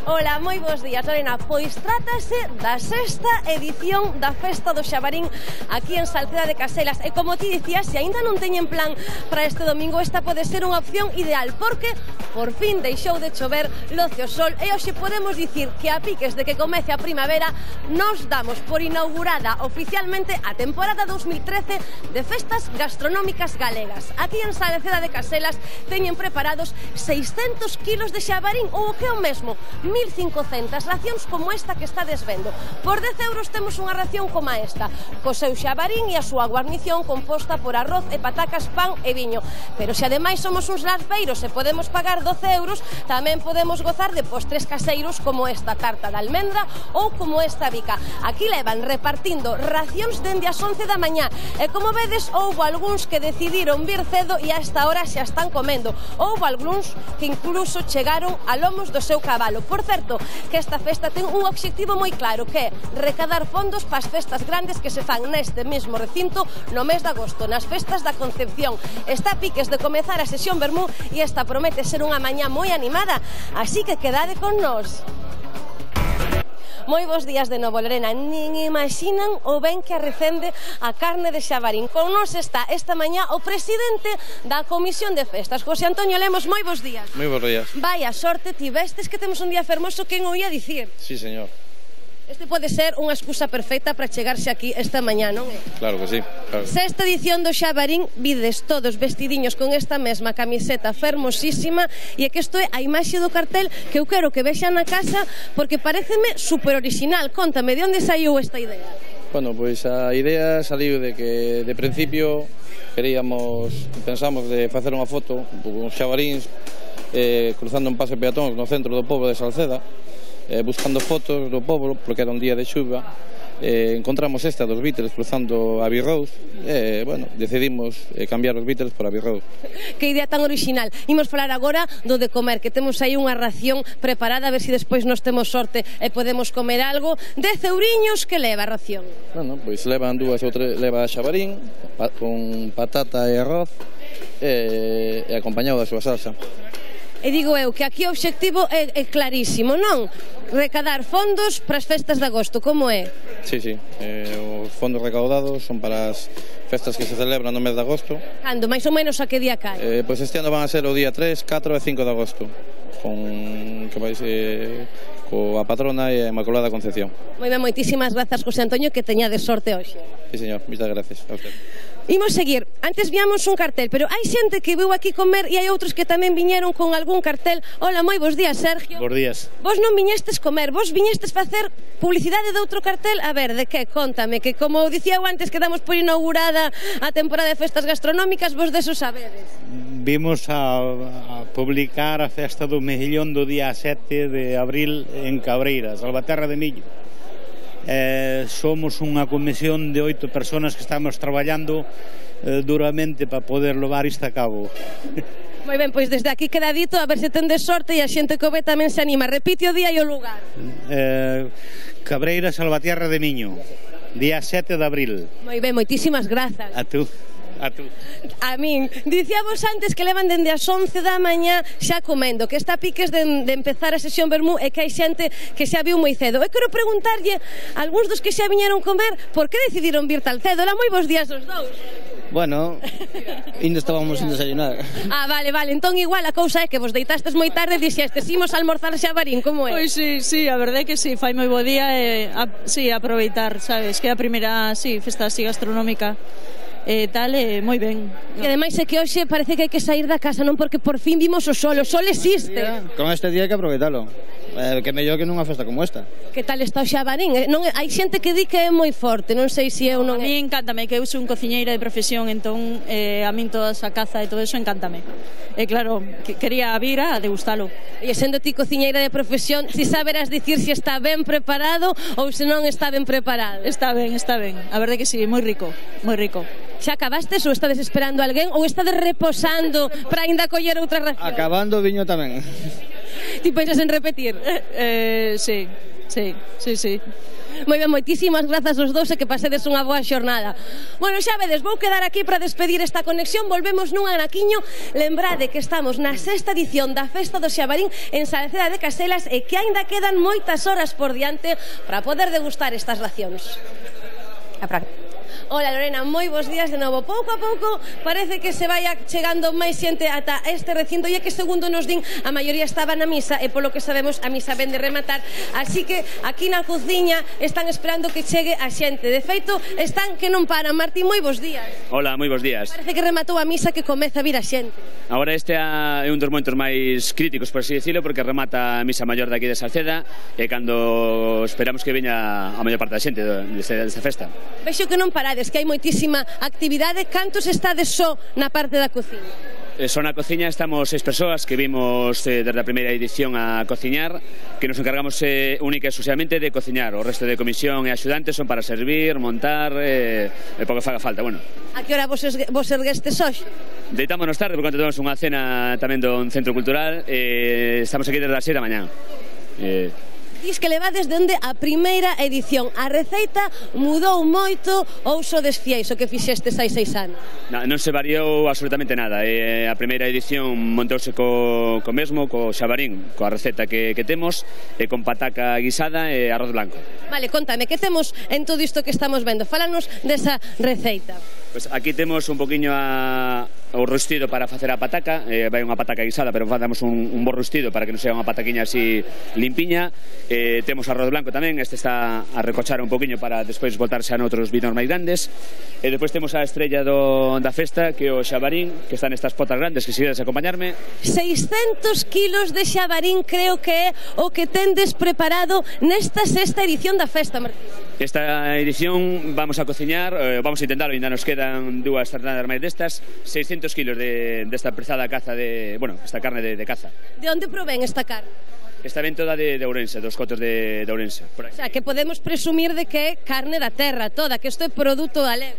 Ola, moi bons días, Lorena. Pois trátase da sexta edición da Festa do Xabarín aquí en Salceda de Caselas. E como ti dicías, se aínda non teñen plan para este domingo, esta pode ser unha opción ideal, porque por fin deixou de chover, loce o sol, e hoxe podemos dicir que a piques de que comece a primavera nos damos por inaugurada oficialmente a temporada 2013 de festas gastronómicas galegas. Aquí en Salceda de Caselas teñen preparados 600 kilos de xabarín, ou o que é o mesmo, 1500 racións como esta que estades vendo. Por 10 euros temos unha ración como esta, co seu xabarín e a súa guarnición composta por arroz e patacas, pan e viño. Pero se ademais somos uns larpeiros e podemos pagar 12 euros, tamén podemos gozar de postres caseiros como esta tarta de almendra ou como esta bica. Aquí levan repartindo racións dende as 11 da mañá e como vedes, houbo algúns que decidiron vir cedo e a esta hora xa están comendo. Houbo algúns que incluso chegaron a lomos do seu cabalo. Por certo, que esta festa ten un obxectivo moi claro, que é recadar fondos para as festas grandes que se fan neste mesmo recinto no mes de agosto, nas festas da Concepción. Está a piques de comezar a sesión vermú e esta promete ser unha mañá moi animada, así que quedade con nós. Moi bons días de novo, Lorena. Nin imaxinan o ben que arrecende a carne de xabarín. Con nos está esta mañá o presidente da Comisión de Festas, José Antonio Lemos. Moi bons días. Moi bons días. Vai a sorte tivestes que temos un día fermoso, quen o ia dicir? Sí, señor. Este pode ser unha excusa perfecta para chegarse aquí esta mañá, non é? Claro que sí, claro. Sexta edición do Xabarín, vides todos vestidiños con esta mesma camiseta fermosísima, e é que isto é a imaxe do cartel que eu quero que vexan na casa porque pareceme super original. Contame, de onde saiu esta idea? Bueno, pois a idea saliu de que de principio pensamos de facer unha foto con xabaríns cruzando un paso peatón no centro do pobo de Salceda, buscando fotos do pobo, porque era un día de xuva. Encontramos esta dos Beatles cruzando a Abbey Road e, bueno, decidimos cambiar os Beatles por Abbey Road. Que idea tan original. Imos falar agora do de comer, que temos aí unha ración preparada, a ver se despois nos temos sorte e podemos comer algo. 10 euriños, que leva a ración? Bueno, pois levan dúas ou tres, leva xabarín con patata e arroz e acompañado da súa salsa. E digo eu que aquí o obxectivo é clarísimo, non? Recadar fondos para as festas de agosto, como é? Sí, sí, os fondos recaudados son para as festas que se celebran no mes de agosto. Cando, máis ou menos a que día cae? Pois este ano van a ser o día 3, 4 e 5 de agosto, coa patrona e a Inmaculada Concepción. Moi ben, moitísimas grazas, José Antonio, que teñades sorte hoxe. Sí, señor, moitas gracias a usted. Imos seguir. Antes viamos un cartel, pero hai xente que veu aquí comer e hai outros que tamén viñeron con algún cartel. Hola, moi bons días, Sergio. Bons días. Vos non viñestes comer, vos viñestes facer publicidade de outro cartel. A ver, de que? Contame, que como dicía eu antes que damos por inaugurada a temporada de festas gastronómicas, vos deso sabedes. Vimos a publicar a festa do Mejillón do día 7 de abril en Cabreira, Salvaterra de Millo. Somos unha comisión de 8 personas que estamos traballando duramente para poder levar isto a cabo. Moi ben, pois desde aquí queda dito, a ver se tendes sorte e a xente que o ve tamén se anima. Repite o día e o lugar. Cabreira, Salvatierra de Miño, día 7 de abril. Moi ben, moitísimas grazas. A tú. A min, dicíamos antes que levan dende as 11 da mañá xa comendo, que está a piques de empezar a sesión vermú e que hai xente que xa viu moi cedo. Eu quero preguntarlle a algúns dos que xa viñeron comer por que decidiron vir tal cedo. Era moi bons días os dous. Bueno, ainda estábamos sin desayunar. Vale, entón igual a cousa é que vos deitastes moi tarde e dixestes imos almorzar xabarín, como é? Pois sí, a verdade é que sí, fai moi bo día e aproveitar, sabes, que é a primeira festa así gastronómica e tal, moi ben. E ademais é que hoxe parece que hai que sair da casa, non? Porque por fin vimos o sol existe. Con este día hai que aproveitalo. Que mellor que nunha festa como esta. Que tal está o xabarín? Hai xente que di que é moi forte, non sei se eu non... A mí encántame, que eu sou un cociñeira de profesión, entón a min toda esa caza e todo eso encántame. E claro, quería vir a degustalo. E sendo ti cociñeira de profesión, si saberás dicir se está ben preparado ou se non está ben preparado. Está ben. A verdade que sí, moi rico, moi rico. Xa acabastes ou estades esperando alguén ou estades reposando para ainda coller outra ración? Acabando viño tamén. Ti pensas en repetir? Sí. Moi ben, moitísimas grazas aos dous e que pasedes unha boa xornada. Bueno, xa vedes, vou quedar aquí para despedir esta conexión. Volvemos nun anaquiño. Lembrade que estamos na sexta edición da Festa do Xabarín en Salceda de Caselas e que aínda quedan moitas horas por diante para poder degustar estas racións. Hola Lorena, moi bons días de novo. Pouco a pouco parece que se vai chegando máis xente ata este recinto, e que segundo nos din a maioría estaba na misa e polo que sabemos a misa ven de rematar, así que aquí na cociña están esperando que chegue a xente. De feito, están que non paran. Martín, moi bons días. Hola, moi bons días. Parece que rematou a misa, que comeza a vir a xente. Agora este é un dos momentos máis críticos, por así decirlo, porque remata a misa maior daqui de Salceda e cando esperamos que veña a maior parte da xente desta festa. Vexo que non parades, que hai moitísima actividade. Cantos estades só na parte da cociña? Só na cociña estamos 6 persoas que vimos desde a primeira edición a cociñar, que nos encargamos única e exclusivamente de cociñar. O resto de comisión e axudantes son para servir, montar e pouco faga falta. Bueno. A que hora vos erguestes hoxe? Deitámonos tarde, porque temos unha cena tamén dun centro cultural e estamos aquí desde as 6 da mañá. Dis que levades dende a primeira edición. A receita mudou moito ou só desfiéis o que fixestes hai 6 anos? Non se variou absolutamente nada. A primeira edición montouse co mesmo, co xabarín, coa receta que temos, con pataca guisada e arroz blanco. Vale, contame, que temos en todo isto que estamos vendo? Fálanos desa receita. Pues aquí temos un poquinho o rustido para facer a pataca. Vai unha pataca guisada, pero facemos un bo rustido para que non sea unha pataquiña así limpiña. Temos arroz blanco tamén, este está a recochar un poquinho para despois botarse a noutros vinos máis grandes. E despois temos a estrella da festa, que é o xabarín, que están estas potas grandes, que se queres acompañarme. 600 kilos de xabarín creo que é o que tendes preparado nesta sexta edición da festa, Martín. Esta edición vamos a cociñar, vamos a intentarlo, ainda nos quedan 2 tartanas máis destas, 600 kilos desta prezada caza esta carne de caza. De onde provén esta carne? Esta ven toda de Ourense, dos cotos de Ourense. O sea, que podemos presumir de que é carne da terra toda, que isto é produto galego.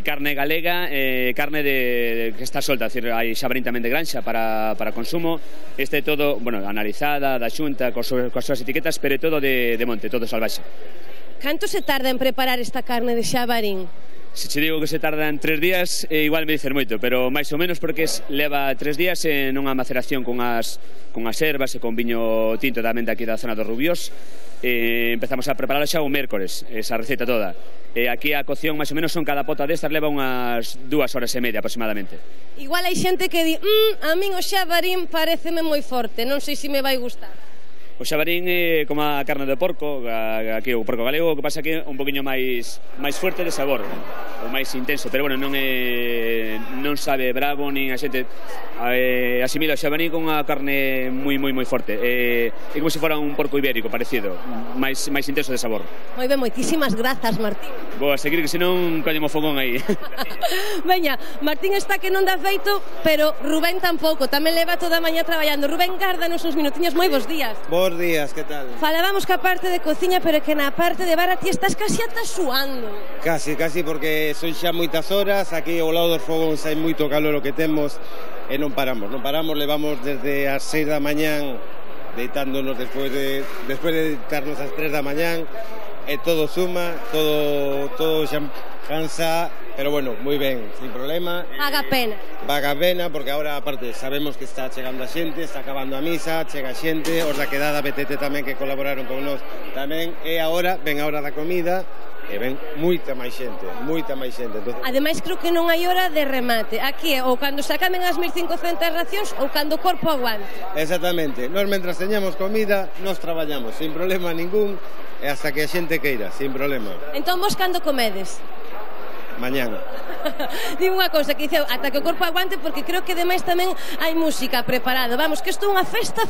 Carne galega, carne que está solta, é dicir, hai xabarín tamén de granxa para consumo. Este é todo, analizada, da xunta, coas súas etiquetas, pero é todo de monte, todo salvaxe. Canto se tarda en preparar esta carne de xabarín? Se che digo que se tardan 3 días, igual me dices moito, pero máis ou menos porque leva 3 días en unha maceración con as ervas e con viño tinto tamén daqui da zona dos Rubios. Empezamos a prepararla xa o mércores, esa receta toda. Aquí a cocción máis ou menos son cada pota destas leva unhas 2 horas e media aproximadamente. Igual hai xente que di, a min o xabarín pareceme moi forte, non sei se me vai gustar. O xabarín é como a carne de porco, aquí o porco galego, o que pasa que é un poquinho máis fuerte de sabor, ou máis intenso, pero non sabe bravo, nin a xente asimila o xabarín con unha carne moi forte. É como se fora un porco ibérico parecido, máis intenso de sabor. Moi ben, moitísimas grazas, Martín. Vou a seguir, que senón collemos fogón aí. Veña, Martín está que non dá feito, pero Rubén tampouco, tamén leva toda a mañá traballando. Rubén, gárdanos uns minutiños, moi bons días. Bons días, que tal? Falábamos que a parte de cociña, pero que na parte de bar ti estás casi ata suando. Casi, porque son xa moitas horas, aquí ao lado dos fogóns hai moito calor o que temos e non paramos, levamos desde as 6 da mañán deitándonos despois de deitarnos ás 3 da mañán e todo suma, todo xa cansa, pero moi ben, sin problema. Vaga pena, porque agora aparte sabemos que está chegando a xente, está acabando a misa, chega a xente, os da quedada BTT tamén que colaboraron con nós tamén, e agora ven a hora da comida e ven moita máis xente. Ademais creo que non hai hora de remate, aquí é ou cando se acaben as 1500 racións ou cando o corpo aguante. Exactamente, nós mentras teñamos comida, nós traballamos sin problema ningún e hasta que a xente queira, sin problema. Entón vos cando comedes? Mañán. Digo unha cousa que diceu, ata que o corpo aguante, porque creo que demais tamén hai música preparada. Vamos, que isto é unha festa.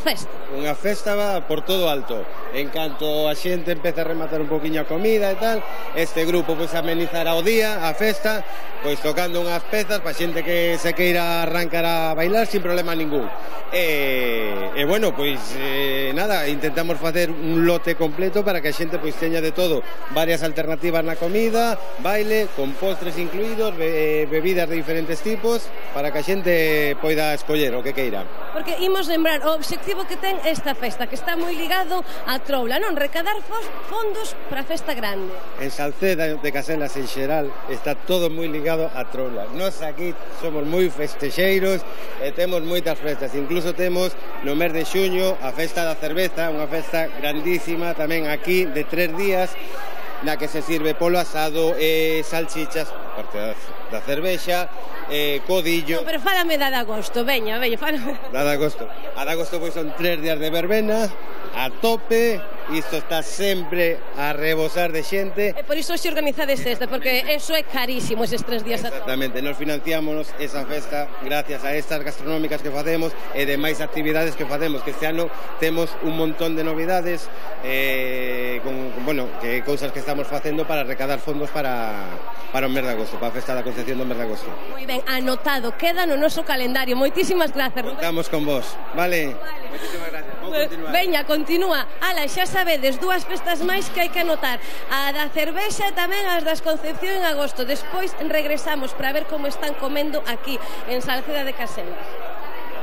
Unha festa va por todo alto. En canto a xente empeza a rematar un poquinho a comida e tal, este grupo pois amenizará o día, a festa, pois tocando unhas pezas para xente que se queira arrancar a bailar sin problema ningún. E bueno, pois nada, intentamos facer un lote completo para que a xente pois teña de todo, varias alternativas na comida, baile, con postre, postres incluídos, bebidas de diferentes tipos, para que a xente poida escoller o que queira. Porque imos lembrar o obxectivo que ten esta festa, que está moi ligado a Troula, non? Recadar fondos para a festa grande. En Salceda de Caselas en xeral está todo moi ligado a Troula. Nos aquí somos moi festexeiros e temos moitas festas, incluso temos no mes de xuño a festa da cerveza, unha festa grandísima tamén aquí de 3 días, na que se sirve polo asado e salchichas, parte da cervexa, codillo. No, pero fálame da de agosto, veña, fálame. Da de agosto. A de agosto pois son 3 días de verbena, a tope, isto está sempre a rebosar de xente. E por iso se organizades esta, porque eso é carísimo, eses 3 días a tope. Exactamente, nos financiamos esa festa gracias a estas gastronómicas que facemos e demais actividades que facemos, que este ano temos un montón de novidades, que cousas que estamos facendo para recaudar fondos para o mes de agosto, para a festa da Concepción do mes de agosto. Moi ben, anotado, queda no noso calendario. Moitísimas grazas, Rubén. Estamos con vos, vale? Moitísimas gracias. Veña, continúa. Ala, xa sabedes, 2 festas máis que hai que anotar. A da cervexa e tamén as das Concepción en agosto. Despois regresamos para ver como están comendo aquí, en Salceda de Caselas.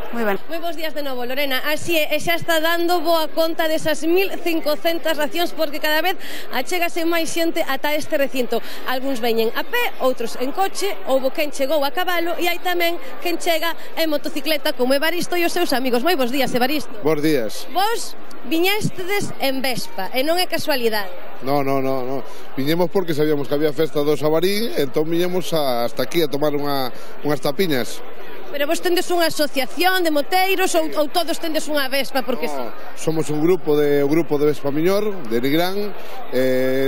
Moi ben. Moi bons días de novo, Lorena. Así é, xa está dando boa conta desas 1.500 racións, porque cada vez achégase máis xente ata este recinto. Algúns veñen a pé, outros en coche, houbo quen chegou a cabalo e hai tamén quen chega en motocicleta como Evaristo e os seus amigos. Moi bons días, Evaristo. Bons días. Vos viñestedes en Vespa e non é casualidade. No. Viñemos porque sabíamos que había festa do Xabarín, entón viñemos hasta aquí a tomar unhas tapiñas. Pero vos tendes unha asociación de moteiros ou todos tendes unha Vespa? Porque no, somos un grupo de Vespa Miñor, de Nigrán,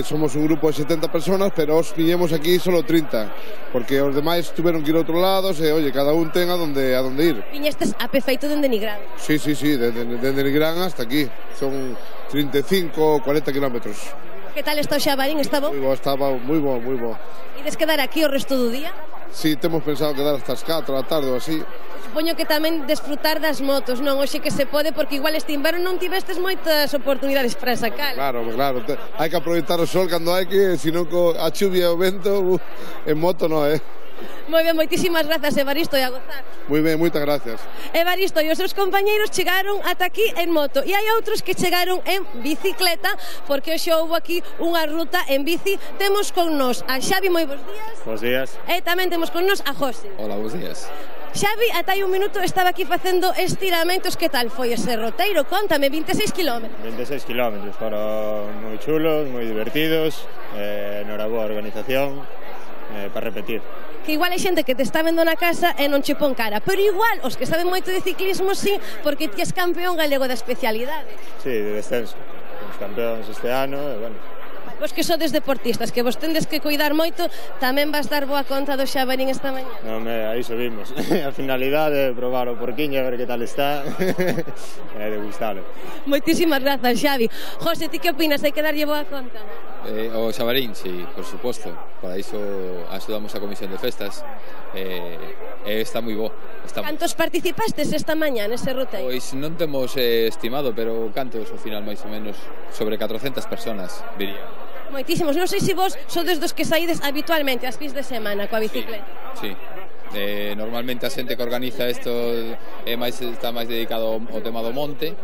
somos un grupo de 70 personas, pero os viñemos aquí solo 30, porque os demais tuveron que ir a outros lados e, oye, cada un ten a donde ir. Viñestes a pé feito dende Nigrán? Sí, dende Nigrán hasta aquí, son 35 ou 40 kilómetros. Que tal está o Xabarín? Está bo? Estaba moi bo. Ides quedar aquí o resto do día? Sí, temos pensado quedar hasta as 4 da tarde ou así. Supoño que tamén desfrutar das motos, non? Hoxe que se pode, porque igual este inverno non tivestes moitas oportunidades para sacar. Claro, hai que aproveitar o sol cando hai que, senón a chuvia e o vento, en moto non, Moi ben, moitísimas grazas, Evaristo, e a gozar. Moi ben, moitas gracias. Evaristo e os seus compañeiros chegaron ata aquí en moto e hai outros que chegaron en bicicleta, porque hoxe houve aquí unha ruta en bici. Temos con nos a Xavi, moi bons días. Bons días. E tamén temos con nos a José. Hola, bons días. Xavi, ata hai un minuto estaba aquí facendo estiramentos. Que tal foi ese roteiro? Contame, 26 kilómetros. 26 kilómetros, foron moi chulos, moi divertidos, noraboa organización, para repetir. Que igual hai xente que te está vendo na casa e non che pon cara, pero igual os que saben moito de ciclismo sí, porque ti és campeón galego da especialidade. Sí, de descenso, os campeóns este ano, e bueno. Vos que sodes deportistas, que vos tendes que cuidar moito, tamén vas dar boa conta do Xabarín esta mañá? Non, aí subimos. A finalidade é probar o porquiño, a ver que tal está, e degustalo. Moitísimas grazas, Xavi. José, ti que opinas? Hai que darlle boa conta? O Xabarín, sí, por suposto. Para iso axudamos a Comisión de Festas. Está moi bo. Cantos participastes esta mañá nese roteiro? Pois non temos estimado, pero cantos ao final máis ou menos sobre 400 personas, diría. Moitísimos. Non sei se vos sodes dos que saídes habitualmente as fins de semana coa bicicleta. Sí. Normalmente a xente que organiza isto está máis dedicado ao tema do monte,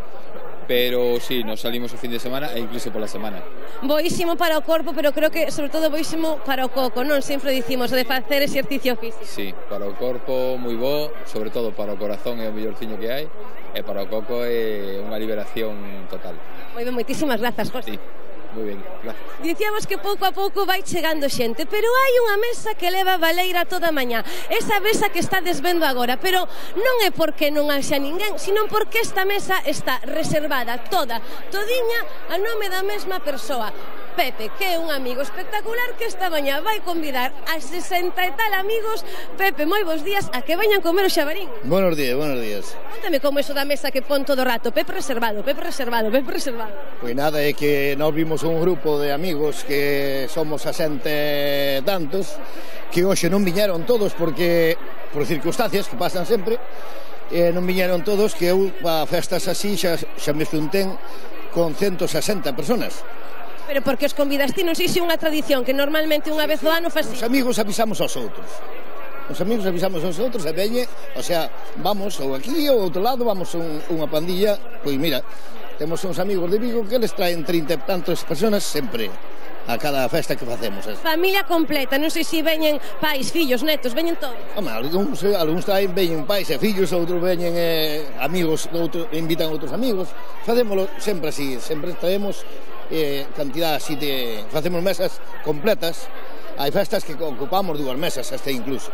pero sí, nos salimos o fin de semana e incluso pola semana. Boísimo para o corpo, pero creo que sobre todo boísimo para o coco, non? Sempre dicimos de facer exercicio físico. Sí, para o corpo moi bo, sobre todo para o corazón é o mellorciño que hai, e para o coco é unha liberación total. Moi ben, moitísimas grazas, José. Sí. Moi ben, gracias. Dicíamos que pouco a pouco vai chegando xente, pero hai unha mesa que leva baleira toda a mañá. Esa mesa que está desvendo agora, pero non é porque non haxa ninguén, sino porque esta mesa está reservada todiña a nome da mesma persoa. Pepe, que é un amigo espectacular que esta mañá vai convidar a 60 e tal amigos. Pepe, moi bons días, a que veñan comer o Xabarín. Buenos días. Contame como eso da mesa que pon todo o rato, Pepe reservado. Pois nada, é que nós vimos un grupo de amigos que somos a xente tantos, que hoxe non viñeron todos porque, por circunstancias que pasan sempre, non viñeron todos, que eu a festas así xa me xuntén con 160 personas. Pero porque os convidas ti, non sei se unha tradición que normalmente unha vez ao ano faz. Os amigos avisamos aos outros. Os amigos avisamos aos outros e veñe, o sea, vamos ou aquí ou outro lado, vamos unha pandilla, pois mira, temos uns amigos de Vigo que les traen 30 e tantas personas sempre a cada festa que facemos. Familia completa, non sei se veñen pais, fillos, netos, veñen todos. Home, algúns traen, veñen pais e fillos, outros veñen amigos, invitan outros amigos. Facémolo sempre así, sempre traemos cantidad así de... Facemos mesas completas. Hai festas que ocupamos 2 mesas, hasta incluso.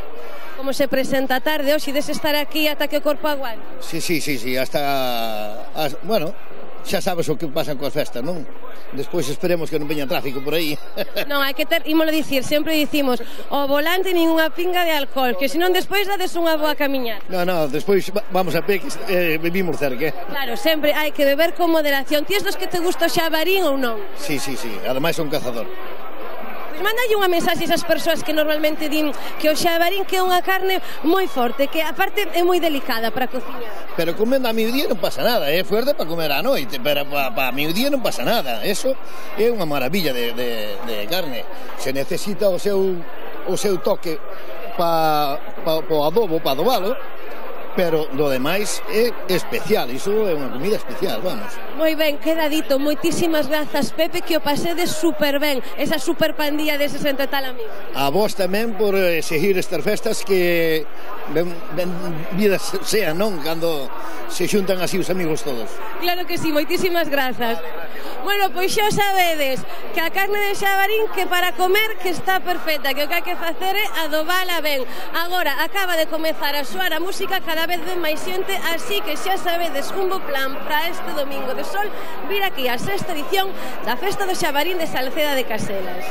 Como se presenta a tarde, hoxe ides estar aquí ata que o corpo aguante? Sí, hasta... Bueno, xa sabes o que pasa coas festas, non? Despois esperemos que non veña tráfico por aí. Non, hai que ter, ímolo dicir, sempre dicimos, o volante nin unha pinga de alcohol, que senón despois dades unha boa camiñar. Non, despois vamos a pé, que vivimos cerca. Claro, sempre hai que beber con moderación. Ti és dos que te gusta o xabarín ou non? Sí, ademais son cazador. Pois mandalle unha mensaxe a esas persoas que normalmente din que o xabarín que é unha carne moi forte, que aparte é moi delicada para cociñar. Pero comendo a mediodía non pasa nada, é fuerte para comer á noite, pero para a mediodía non pasa nada. Eso é unha maravilla de carne. Se necesita o seu toque para o adobo, para adobalo, pero do demais é especial, iso é unha comida especial, vamos. Moi ben, queda dito, moitísimas grazas, Pepe, que o pasedes super ben, esa super pandilla deses entre tal amigos. A vos tamén por seguir estas festas que ben vidas sean, non? Cando se xuntan así os amigos todos. Claro que sí, moitísimas grazas. Bueno, pois xa sabedes que a carne de xabarín que para comer que está perfecta, que o que hai que facer é adobala ben. Agora acaba de comezar a soar a música, cada vez ven máis xente, así que xa sabedes un bo plan para este domingo de sol vir aquí a 6ª edición da Festa do Xabarín de Salceda de Caselas.